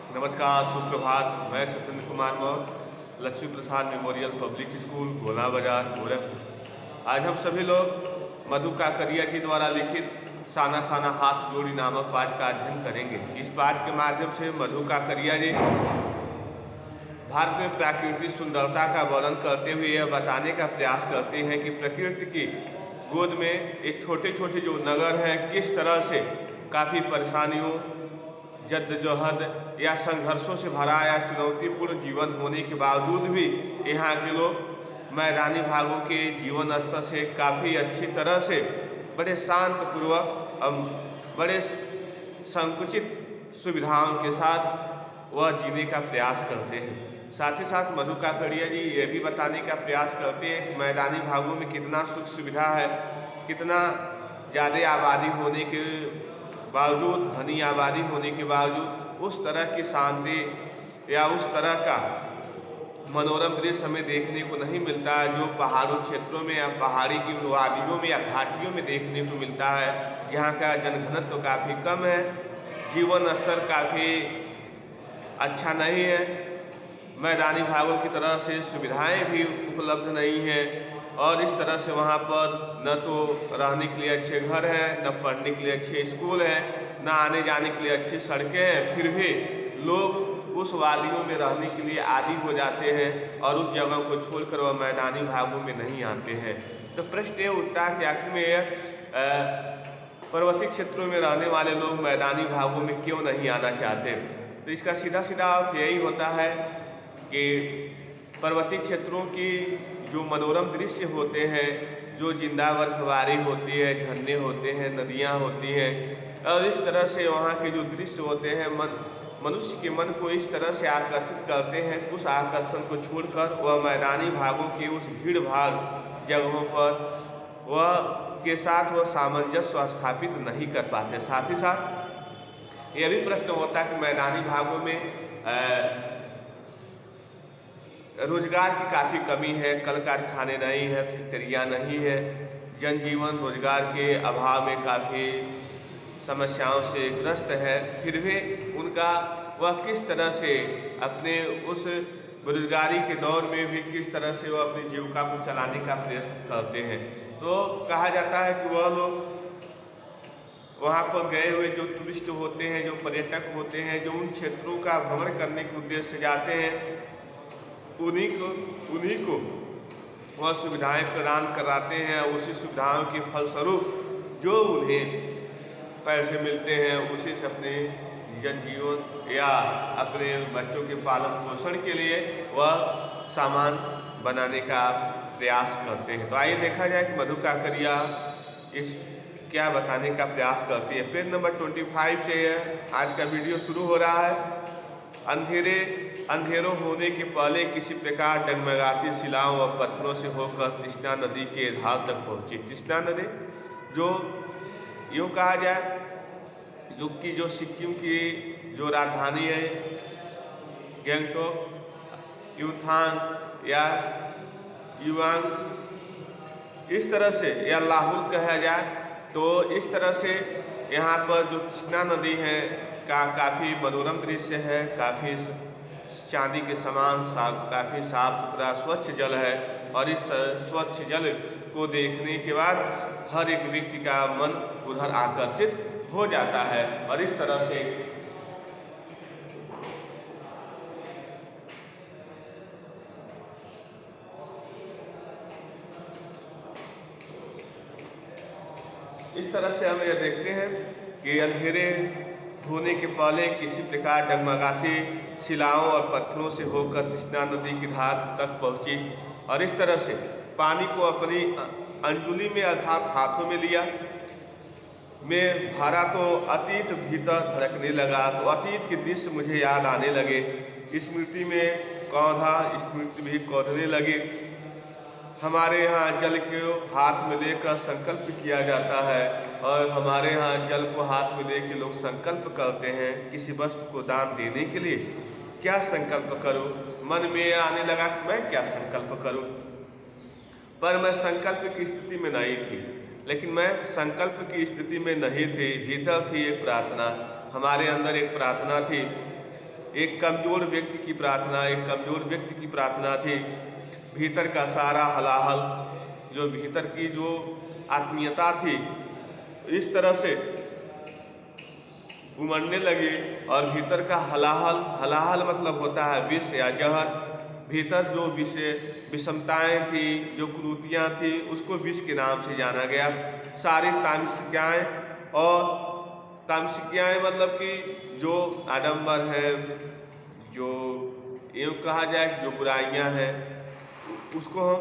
नमस्कार, सुप्रभात। मैं सत्येंद्र कुमार मौर्य, लक्ष्मी प्रसाद मेमोरियल पब्लिक स्कूल, गोला बाजार, गोरखपुर। आज हम सभी लोग मधु काकड़िया जी द्वारा लिखित साना साना हाथ जोड़ी नामक पाठ का अध्ययन करेंगे। इस पाठ के माध्यम से मधु काकड़िया जी भारत में प्राकृतिक सुंदरता का वर्णन करते हुए यह बताने का प्रयास करते हैं कि प्रकृति की गोद में एक छोटे छोटे जो नगर हैं, किस तरह से काफ़ी परेशानियों, जद्दोजहद या संघर्षों से भरा या चुनौतीपूर्ण जीवन होने के बावजूद भी यहाँ के लोग मैदानी भागों के जीवन स्तर से काफ़ी अच्छी तरह से बड़े शांतपूर्वक बड़े संकुचित सुविधाओं के साथ वह जीने का प्रयास करते हैं। साथ ही साथ मधु काकड़िया जी ये भी बताने का प्रयास करते हैं कि मैदानी भागों में कितना सुख सुविधा है, कितना ज़्यादा आबादी होने के बावजूद, घनी आबादी होने के बावजूद उस तरह की शांति या उस तरह का मनोरम दृश्य हमें देखने को नहीं मिलता है जो पहाड़ों क्षेत्रों में या पहाड़ी की वादियों में या घाटियों में देखने को मिलता है, जहाँ का जनघनत्व तो काफ़ी कम है, जीवन स्तर काफ़ी अच्छा नहीं है, मैदानी भागों की तरह से सुविधाएं भी उपलब्ध नहीं हैं और इस तरह से वहाँ पर न तो रहने के लिए अच्छे घर हैं, न पढ़ने के लिए अच्छे स्कूल हैं, न आने जाने के लिए अच्छी सड़कें हैं। फिर भी लोग उस वादियों में रहने के लिए आदी हो जाते हैं और उस जगह को छोड़कर वह मैदानी भागों में नहीं आते हैं। तो प्रश्न ये उठता है कि आखिर में पर्वतीय क्षेत्रों में रहने वाले लोग मैदानी भागों में क्यों नहीं आना चाहते। तो इसका सीधा सीधा अर्थ यही होता है कि पर्वतीय क्षेत्रों की जो मनोरम दृश्य होते हैं, जो जिंदा बर्फबारी होती है, झरने होते हैं, नदियाँ होती हैं और इस तरह से वहाँ के जो दृश्य होते हैं मनुष्य के मन को इस तरह से आकर्षित करते हैं, उस आकर्षण को छोड़कर वह मैदानी भागों की उस भीड़ भाड़ जगहों पर वह के साथ वह सामंजस्य स्थापित नहीं कर पाते। साथ ही साथ यह भी प्रश्न होता है कि मैदानी भागों में रोजगार की काफ़ी कमी है, कल कारखाने नहीं है, फैक्ट्रियाँ नहीं है, जनजीवन रोजगार के अभाव में काफ़ी समस्याओं से ग्रस्त है। फिर भी उनका वह किस तरह से अपने उस बेरोजगारी के दौर में भी किस तरह से वह अपनी जीविका को चलाने का प्रयास करते हैं। तो कहा जाता है कि वह लोग वहाँ पर गए हुए जो टूरिस्ट होते हैं, जो पर्यटक होते हैं, जो उन क्षेत्रों का भ्रमण करने के उद्देश्य से जाते हैं, उन्हीं को वह सुविधाएं प्रदान कराते हैं। उसी सुविधाओं के फलस्वरूप जो उन्हें पैसे मिलते हैं उसी से अपने जनजीवन या अपने बच्चों के पालन पोषण के लिए वह सामान बनाने का प्रयास करते हैं। तो आइए देखा जाए कि मधु काकड़िया इस क्या बताने का प्रयास करती है। पेज नंबर 25 से आज का वीडियो शुरू हो रहा है। अंधेरों होने के पहले किसी प्रकार डगमगाती शिलाओं और पत्थरों से होकर तृष्णा नदी के धार तक पहुंची। तृष्णा नदी जो यूँ कहा जाए जो सिक्किम की जो राजधानी है गंगटोक, यूथांग या युवांग, इस तरह से या लाहुल कहा जाए तो इस तरह से यहाँ पर जो तृष्णा नदी है का काफ़ी मनोरम दृश्य है, काफ़ी चांदी के समान काफ़ी साफ सुथरा स्वच्छ जल है और इस स्वच्छ जल को देखने के बाद हर एक व्यक्ति का मन उधर आकर्षित हो जाता है और इस तरह से हम यह देखते हैं कि अंधेरे होने के पहले किसी प्रकार डगमगाती शिलाओं और पत्थरों से होकर तृष्णा नदी की धार तक पहुंची और इस तरह से पानी को अपनी अंजुली में अर्थात हाथों में लिया में भरा तो अतीत भीतर धड़कने लगा। तो अतीत के दृश्य मुझे याद आने लगे, स्मृति में कौंधा स्मृति भी कौंधने लगे। हमारे यहाँ जल को हाथ में लेकर संकल्प किया जाता है और हमारे यहाँ जल को हाथ में लेकर लोग संकल्प करते हैं किसी वस्तु को दान देने के लिए। क्या संकल्प करूं? मन में आने लगा कि मैं क्या संकल्प करूं, पर मैं संकल्प की स्थिति में नहीं थी। लेकिन मैं संकल्प की स्थिति में नहीं थी, भीतर थी एक प्रार्थना, हमारे अंदर एक प्रार्थना थी एक कमज़ोर व्यक्ति की प्रार्थना, एक कमज़ोर व्यक्ति की प्रार्थना थी। भीतर का सारा हलाहल, जो भीतर की जो आत्मीयता थी, इस तरह से उमड़ने लगी और भीतर का हलाहल, हलाहल मतलब होता है विष या जहर। भीतर जो विषमताएँ थी, जो कुरीतियाँ थी, उसको विष के नाम से जाना गया। सारी तामसिकाएँ, और तामसिकाएँ मतलब कि जो आडंबर है, जो यूँ कहा जाए जो बुराइयाँ हैं, उसको हम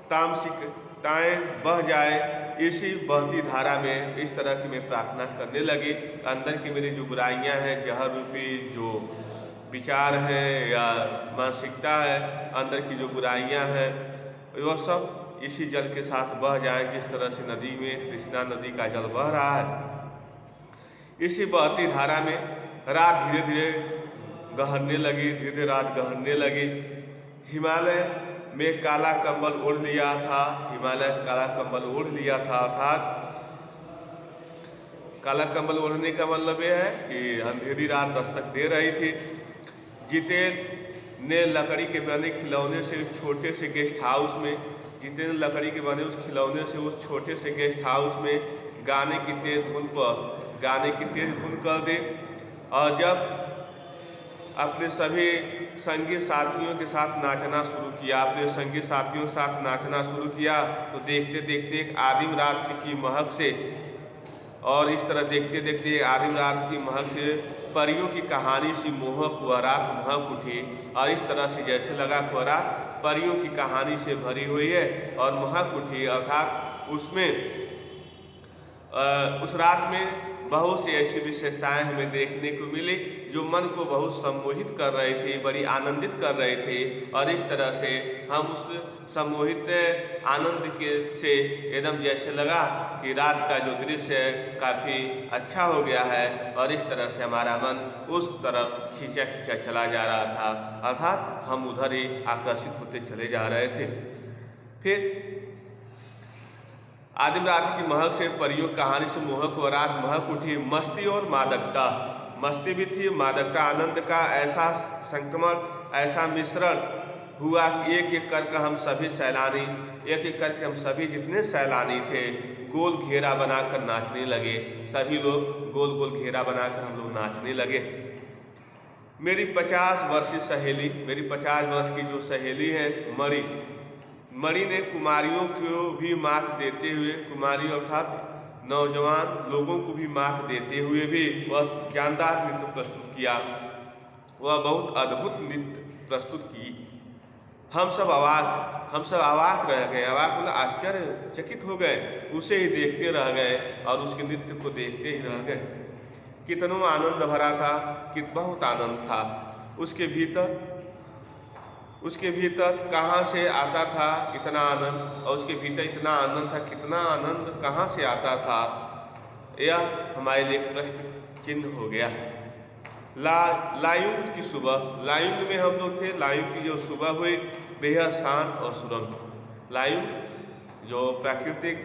तामसिकताएँ बह जाए, इसी बहती धारा में इस तरह की मैं प्रार्थना करने लगी। अंदर की मेरी जो बुराइयाँ हैं, जहर रूपी जो विचार हैं या मानसिकता है, अंदर की जो बुराइयाँ हैं, वह सब इसी जल के साथ बह जाएं, जिस तरह से नदी में कृष्णा नदी का जल बह रहा है। इसी बहती धारा में रात धीरे धीरे गहरने लगी, धीरे धीरे रात गहरने लगी। हिमालय में काला कंबल ओढ़ लिया था, हिमालय काला कंबल ओढ़ लिया था। अर्थात काला कंबल ओढ़ने का मतलब यह है कि अंधेरी रात दस्तक दे रही थी। जितेंद्र ने लकड़ी के बने खिलौने से छोटे से गेस्ट हाउस में, जितेंद्र लकड़ी के बने उस खिलौने से उस छोटे से गेस्ट हाउस में गाने की तेज धुन कर दे। और जब अपने सभी संगी साथियों के साथ नाचना शुरू किया, अपने संगी साथियों के साथ नाचना शुरू किया, तो देखते देखते एक आदिम रात की महक से, और इस तरह देखते देखते आदिम रात की महक से परियों की कहानी सी मोहक वह रात महक उठी। और इस तरह से जैसे लगा वह रात परियों की कहानी से भरी हुई है और महक उठी। अर्थात उसमें उस रात में बहुत सी ऐसी विशेषताएं हमें देखने को मिली जो मन को बहुत सम्मोहित कर रही थी, बड़ी आनंदित कर रही थी। और इस तरह से हम उस सम्मोहित आनंद के से एकदम जैसे लगा कि रात का जो दृश्य है काफ़ी अच्छा हो गया है, और इस तरह से हमारा मन उस तरफ खींचा खींचा चला जा रहा था। अर्थात हम उधर ही आकर्षित होते चले जा रहे थे। फिर आदिम रात की महक से परियों कहानी से मोहक व रात महक उठी। मस्ती और मादकता, मस्ती भी थी, मादकता, आनंद का ऐसा संक्रमण, ऐसा मिश्रण हुआ कि एक एक करके हम सभी सैलानी, एक एक करके हम सभी जितने सैलानी थे गोल घेरा बनाकर नाचने लगे। सभी लोग गोल गोल घेरा बनाकर हम लोग नाचने लगे। मेरी 50 वर्षीय सहेली, मेरी 50 वर्ष की जो सहेली है मणि ने कुमारियों को भी मात देते हुए, कुमारी अर्थात नौजवान लोगों को भी मात देते हुए भी वह जानदार नृत्य प्रस्तुत किया। वह बहुत अद्भुत नृत्य प्रस्तुत की। हम सब अवाक रह गए। अवाक मतलब आश्चर्यचकित हो गए, उसे ही देखते रह गए और उसके नृत्य को देखते ही रह गए। कितना आनंद भरा था, बहुत आनंद था। उसके भीतर कहाँ से आता था इतना आनंद, और उसके भीतर इतना आनंद था, कितना आनंद कहाँ से आता था, यह हमारे लिए प्रश्न चिन्ह हो गया। लायुंग की सुबह, लायुंग में हम लोग थे। लायुंग की जो सुबह हुई बेहद शांत और सुरम्य। लायुंग जो प्राकृतिक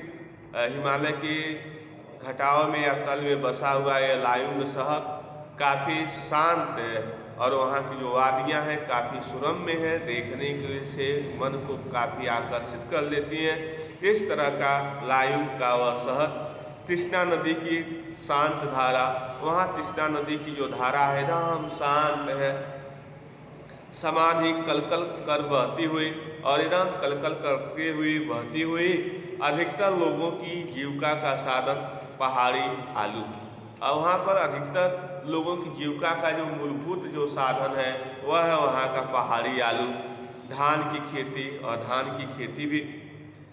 हिमालय की घटाओं में या तल में बसा हुआ है, लायुंग शहर काफ़ी शांत है, और वहाँ की जो वादियाँ हैं काफ़ी सुरम्य हैं, देखने से मन को काफ़ी आकर्षित कर लेती हैं। इस तरह का लायुंग का वह शहर। कृष्णा नदी की शांत धारा, वहाँ कृष्णा नदी की जो धारा है एकदम शांत है, समान ही कलकल कर बहती हुई, और एकदम कलकल करते हुई बहती हुई। अधिकतर लोगों की जीविका का साधन पहाड़ी आलू, और वहाँ पर अधिकतर लोगों की जीविका का जो मूलभूत जो साधन है वह है वहाँ का पहाड़ी आलू। धान की खेती, और धान की खेती भी,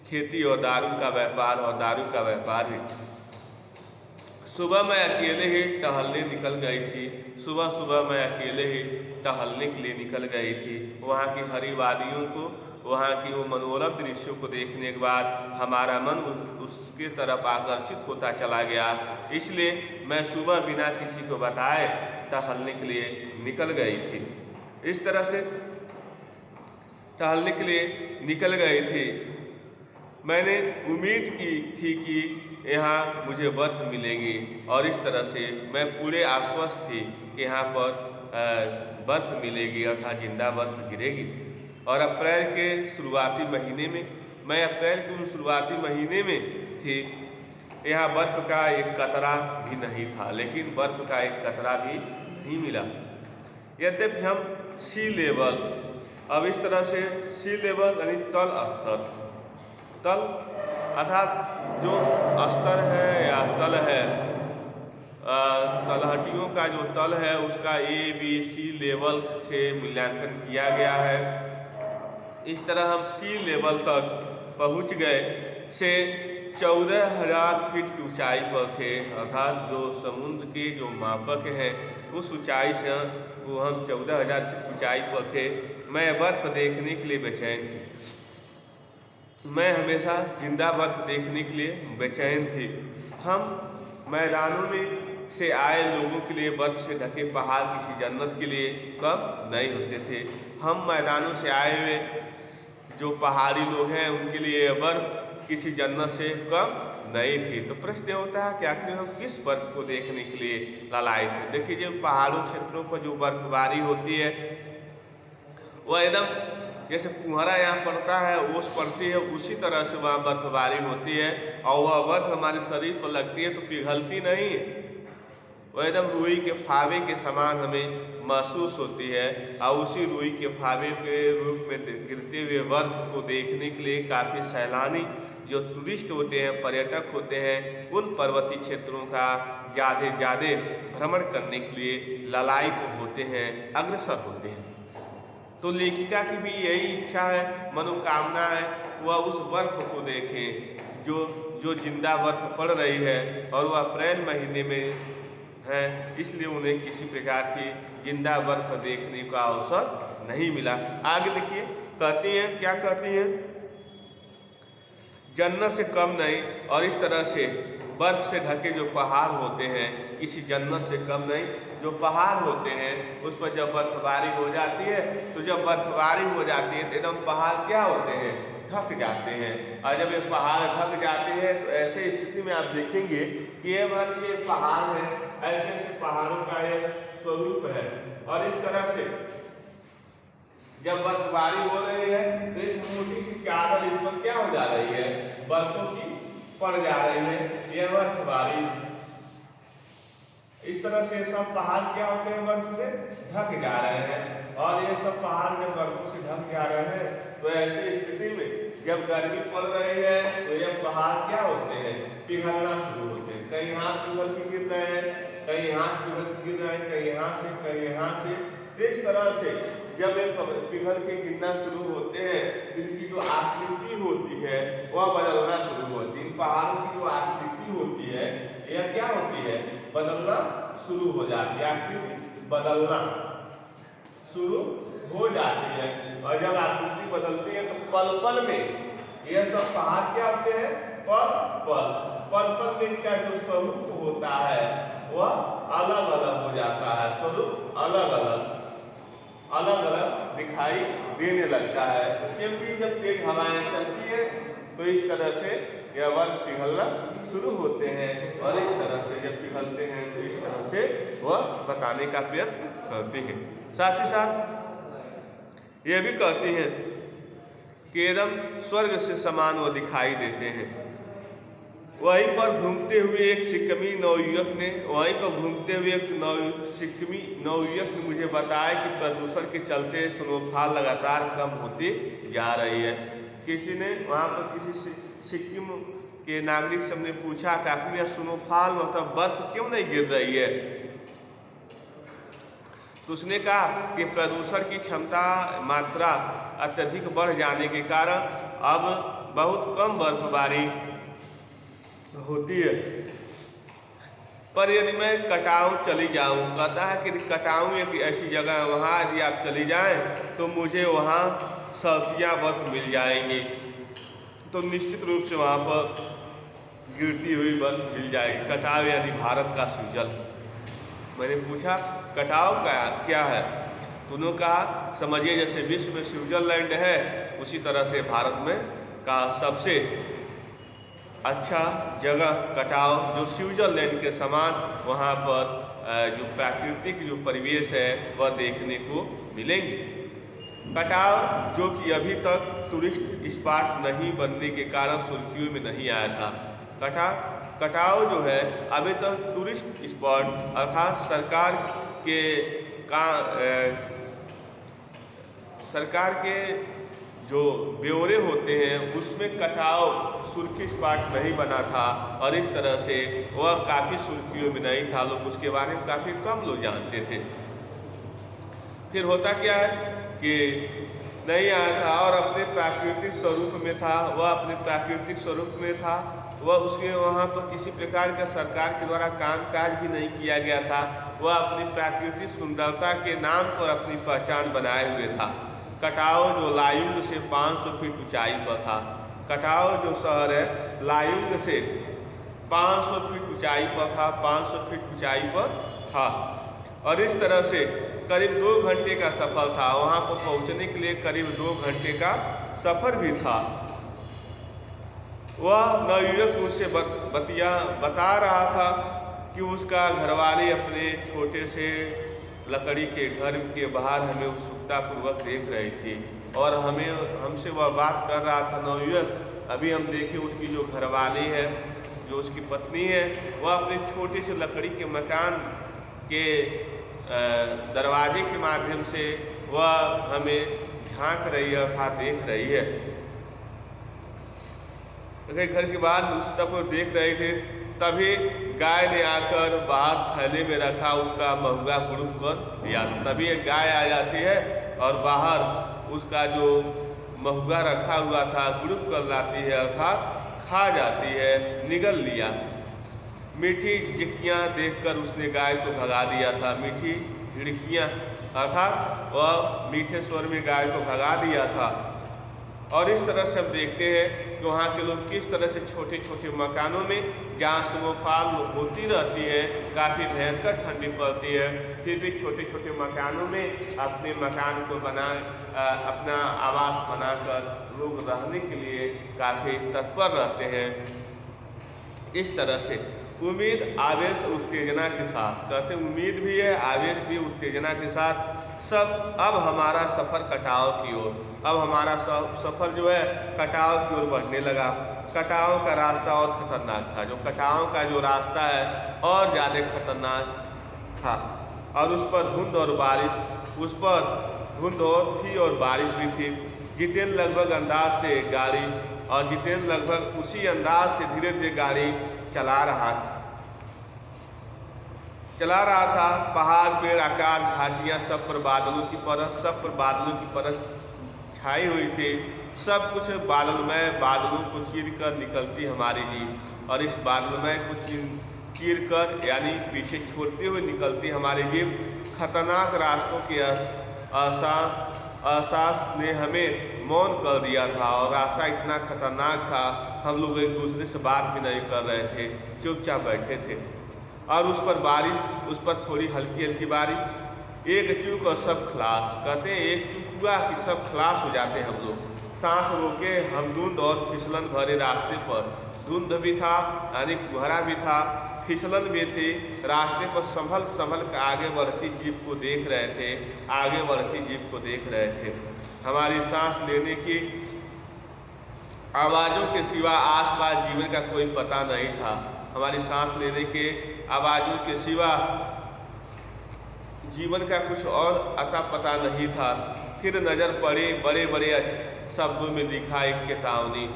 खेती और दारू का व्यापार, और दारू का व्यापार भी। सुबह मैं अकेले ही टहलने निकल गई थी। सुबह मैं अकेले ही टहलने के लिए निकल गई थी। वहाँ की हरी वादियों को, वहाँ की वो मनोरम दृश्यों को देखने के बाद हमारा मन उसके तरफ आकर्षित होता चला गया। इसलिए मैं सुबह बिना किसी को बताए टहलने के लिए निकल गई थी। इस तरह से टहलने के लिए निकल गई थी। मैंने उम्मीद की थी कि यहाँ मुझे बर्फ मिलेगी, और इस तरह से मैं पूरे आश्वस्त थी कि यहाँ पर बर्फ़ मिलेगी, अर्थात जिंदा बर्फ़ गिरेगी। और अप्रैल के शुरुआती महीने में, मैं अप्रैल के उन शुरुआती महीने में थी, यहाँ बर्फ़ का एक कतरा भी नहीं था, लेकिन बर्फ़ का एक कतरा भी नहीं मिला। यद्यपि हम सी लेवल, अब इस तरह से सी लेवल यानी तल स्तर, तल अर्थात जो स्तर है या तल है, तलहटियों का जो तल है उसका ABC लेवल से मूल्यांकन किया गया है। इस तरह हम सी लेवल तक पहुंच गए से 14,000 फीट की ऊंचाई पर थे, अर्थात जो समुद्र के जो मापक हैं उस ऊंचाई से वो हम 14,000 फीट ऊंचाई पर थे। मैं बर्फ़ देखने के लिए बेचैन थी, मैं हमेशा जिंदा बर्फ़ देखने के लिए बेचैन थी। हम मैदानों में से आए लोगों के लिए बर्फ़ से ढके पहाड़ किसी जन्नत के लिए कम नहीं होते थे। हम मैदानों से आए हुए जो पहाड़ी लोग हैं उनके लिए बर्फ़ किसी जन्नत से कम नहीं थी। तो प्रश्न होता है कि आखिर हम किस बर्फ़ को देखने के लिए लालायित थे। देखिए, जो पहाड़ों क्षेत्रों पर जो बर्फबारी होती है वह एकदम जैसे कुहरा यहाँ पड़ता है, ओस पड़ती है, उसी तरह से वहाँ बर्फबारी होती है। और वह बर्फ़ हमारे शरीर पर लगती है तो पिघलती नहीं है, वह एकदम रुई के फावे के समान हमें महसूस होती है। और उसी रुई के फावे के रूप में गिरते हुए बर्फ़ को देखने के लिए काफ़ी सैलानी जो टूरिस्ट होते हैं, पर्यटक होते हैं, उन पर्वतीय क्षेत्रों का ज़्यादा भ्रमण करने के लिए लालायित होते हैं, अग्रसर होते हैं। तो लेखिका की भी यही इच्छा है, मनोकामना है, वह उस बर्फ़ को देखें जो जिंदा बर्फ़ पड़ रही है, और वह अप्रैल महीने में है, इसलिए उन्हें किसी प्रकार की जिंदा बर्फ़ देखने का अवसर नहीं मिला। आगे देखिए, कहती हैं, क्या कहती हैं, जन्नत से कम नहीं, और इस तरह से बर्फ़ से ढके जो पहाड़ होते हैं किसी जन्नत से कम नहीं। जो पहाड़ होते हैं उस पर जब बर्फबारी हो जाती है, तो जब बर्फबारी हो जाती है तो एकदम पहाड़ क्या होते हैं, ढक जाते हैं। और जब ये पहाड़ ढक जाते हैं तो ऐसे स्थिति में आप देखेंगे कि ये मान लीजिए पहाड़ है, ऐसे ऐसे पहाड़ों का ये स्वरूप है। और इस तरह से जब बर्फबारी हो रही है तो एक मोटी सी चादर इस पर क्या हो जा रही है, बर्फों की पड़ जा रही है, यह बर्फबारी। इस तरह से सब पहाड़ क्या होते हैं, बर्फ से ढक जा रहे हैं। और ये सब पहाड़ जब बर्फों से ढक जा रहे हैं तो ऐसी स्थिति में जब गर्मी पड़ रही है तो ये पहाड़ क्या होते हैं, पिघलना शुरू होते हैं। कहीं यहाँ पिघल के गिर रहे हैं, कहीं यहाँ पिघल के गिर रहे हैं, कहीं यहाँ से, कहीं यहाँ से। इस तरह से जब ये पिघल के गिरना शुरू होते हैं तो इनकी जो आकृति होती है वह बदलना शुरू होती है। इन पहाड़ों की जो आकृति होती है यह क्या होती है, बदलना शुरू हो जाती है, आकृति बदलना शुरू हो जाती है। और जब आकृति बदलती है तो पल पल में यह सब पहाड़ क्या होते हैं, पल पल में इनका जो स्वरूप होता है वह अलग अलग हो जाता है, स्वरूप अलग अलग दिखाई देने लगता है। क्योंकि जब तेज हवाएं चलती है तो इस तरह से यह बर्फ पिघलना शुरू होते हैं। और इस तरह से जब पिघलते हैं तो इस तरह से वह बताने का प्रयत्न करते हैं। साथ ही साथ ये भी कहते हैं कि एकदम स्वर्ग से समान वो दिखाई देते हैं। वहीं पर घूमते हुए एक सिक्किमी नवयुवक ने मुझे बताया कि प्रदूषण के चलते स्नोफॉल लगातार कम होती जा रही है। किसी ने वहाँ पर किसी सिक्किम के नागरिक से हमने पूछा कि आखिर यह स्नोफॉल मतलब बर्फ क्यों नहीं गिर रही है, तो उसने कहा कि प्रदूषण की मात्रा अत्यधिक बढ़ जाने के कारण अब बहुत कम बर्फबारी होती है। पर यदि मैं कटाऊ चली जाऊँ, कहता है कि कटाऊ एक ऐसी जगह है वहाँ यदि आप चली जाएं तो मुझे वहाँ सर्दियाँ बर्फ मिल जाएंगी, तो निश्चित रूप से वहाँ पर गिरती हुई बर्फ मिल जाएगी। कटाऊ यानी भारत का स्विट्जरलैंड। मैंने पूछा कटाऊ का क्या है, तो उन्होंने कहा समझिए जैसे विश्व में स्विट्जरलैंड है उसी तरह से भारत में का सबसे अच्छा जगह कटाव जो स्विट्ज़रलैंड के समान वहाँ पर जो प्राकृतिक जो परिवेश है वह देखने को मिलेंगे। कटाव जो कि अभी तक टूरिस्ट स्पॉट नहीं बनने के कारण सुर्खियों में नहीं आया था। कटाव जो है अभी तक टूरिस्ट स्पॉट अर्थात सरकार के जो ब्यौरे होते हैं उसमें कटाव सुर्खी स्पॉट नहीं बना था और इस तरह से वह काफ़ी सुर्खियों में नहीं था, लोग उसके बारे में काफ़ी कम लोग जानते थे। फिर होता क्या है कि नहीं आया था और अपने प्राकृतिक स्वरूप में था, वह अपने प्राकृतिक स्वरूप में था, वह उसके वहाँ पर किसी प्रकार का सरकार के द्वारा कामकाज भी नहीं किया गया था, वह अपनी प्राकृतिक सुंदरता के नाम पर अपनी पहचान बनाए हुए था। कटाव जो लायुंग से 500 फीट ऊंचाई पर था, कटाव जो शहर है लायुंग से 500 फीट ऊंचाई पर था, 500 फीट ऊंचाई पर था और इस तरह से करीब 2 घंटे का सफ़र था। वहाँ पर पहुँचने के लिए करीब 2 घंटे का सफ़र भी था। वह नवयुवक मुझसे बता रहा था कि उसका घरवाले अपने छोटे से लकड़ी के घर के बाहर हमें उत्सुकतापूर्वक देख रही थी और हमसे वह बात कर रहा था नवयुवक। अभी हम देखें उसकी जो घरवाली है, जो उसकी पत्नी है, वह अपने छोटे से लकड़ी के मकान के दरवाजे के माध्यम से वह हमें झांक रही है अर्थात देख रही है। घर के बाहर उस तरफ देख रहे थे, तभी गाय ने आकर बाहर थैले में रखा उसका महुआ गुड़ुक कर दिया। तभी एक गाय आ जाती है और बाहर उसका जो महुआ रखा हुआ था गुड़ुक कर लाती है अर्थात खा जाती है, निगल लिया। मीठी झिड़कियाँ देखकर उसने गाय को भगा दिया था। मीठी झिड़कियाँ अर्थात वह मीठे स्वर में गाय को भगा दिया था। और इस तरह से हम देखते हैं कि वहाँ के लोग किस तरह से छोटे छोटे मकानों में, जहाँ स्नोफॉल होती रहती है, काफ़ी भयंकर ठंडी पड़ती है, फिर भी छोटे छोटे मकानों में अपने मकान को अपना आवास बनाकर लोग रहने के लिए काफ़ी तत्पर रहते हैं। इस तरह से उम्मीद, आवेश, उत्तेजना के साथ कहते उम्मीद भी है, आवेश भी, उत्तेजना के साथ सब अब हमारा सफ़र कटाव की ओर, अब हमारा सफ़र जो है कटाव की ओर बढ़ने लगा। कटाव का रास्ता और ख़तरनाक था, जो कटाव का जो रास्ता है और ज़्यादा खतरनाक था और उस पर धुंध और बारिश, उस पर धुंध थी और बारिश भी थी। जितेंद्र लगभग अंदाज से गाड़ी और जितेंद्र लगभग उसी अंदाज से धीरे धीरे गाड़ी चला रहा था। पहाड़, पेड़, आकाश, घाटियाँ, सब पर बादलों की परत छाई हुई थी। सब कुछ बादलमय, बादलों को चीर कर निकलती हमारी जीप और इस बादलमय को चीर कर यानी पीछे छोड़ते हुए निकलती हमारी जीप। खतरनाक रास्तों के एहसास ने हमें मौन कर दिया था और रास्ता इतना खतरनाक था, हम लोग एक दूसरे से बात भी नहीं कर रहे थे, चुपचाप बैठे थे। और उस पर बारिश, उस पर थोड़ी हल्की हल्की बारिश, एक चूक और सब खलास। कहते हैं एक चूक हुआ कि सब खलास हो जाते हैं हम लोग। सांस रोके हम धुंध और फिसलन भरे रास्ते पर, धुंध भी था यानी कोहरा भी था, फिसलन भी थी। रास्ते पर संभल कर आगे बढ़ती जीप को देख रहे थे। हमारी सांस लेने की आवाज़ों के सिवा आसपास जीवन का कोई पता नहीं था। हमारी सांस लेने के आवाज़ों के सिवा जीवन का कुछ और अता पता नहीं था। फिर नज़र पड़ी, बड़े बड़े शब्दों में लिखा एक चेतावनी,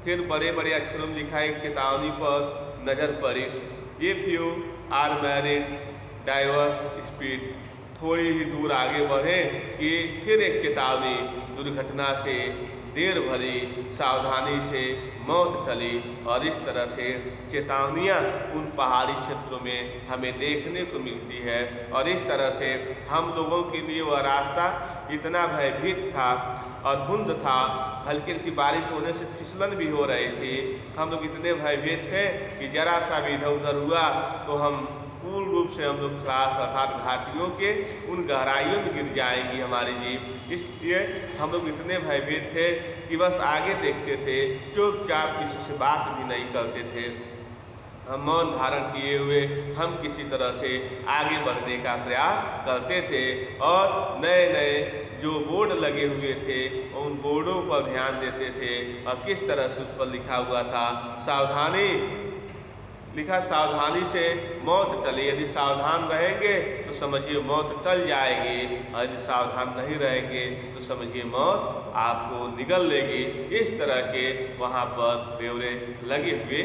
फिर बड़े बड़े अक्षरों में लिखा एक चेतावनी पर नज़र पड़ी। If you are married divorce speed. थोड़ी ही दूर आगे बढ़े कि फिर एक चेतावनी, दुर्घटना से देर भरी, सावधानी से मौत टली। और इस तरह से चेतावनियाँ उन पहाड़ी क्षेत्रों में हमें देखने को मिलती है। और इस तरह से हम लोगों के लिए वह रास्ता इतना भयभीत था और धुंध था, हल्की हल्की बारिश होने से फिसलन भी हो रही थी। हम लोग इतने भयभीत थे कि जरा सा भी इधर उधर हुआ तो हम पूर्ण रूप रूप से हम लोग खलास अर्थात घाटियों के उन गहराइयों में गिर जाएंगी हमारी जीव। इसलिए हम लोग इतने भयभीत थे कि बस आगे देखते थे, चुपचाप किसी से बात भी नहीं करते थे। हम मौन धारण किए हुए हम किसी तरह से आगे बढ़ने का प्रयास करते थे और नए नए जो बोर्ड लगे हुए थे उन बोर्डों पर ध्यान देते थे और किस तरह से उस पर लिखा हुआ था सावधानी, लिखा सावधानी से मौत टले। यदि सावधान रहेंगे तो समझिए मौत टल जाएगी और यदि सावधान नहीं रहेंगे तो समझिए मौत आपको निगल लेगी। इस तरह के वहाँ पर ब्यौरे लगे हुए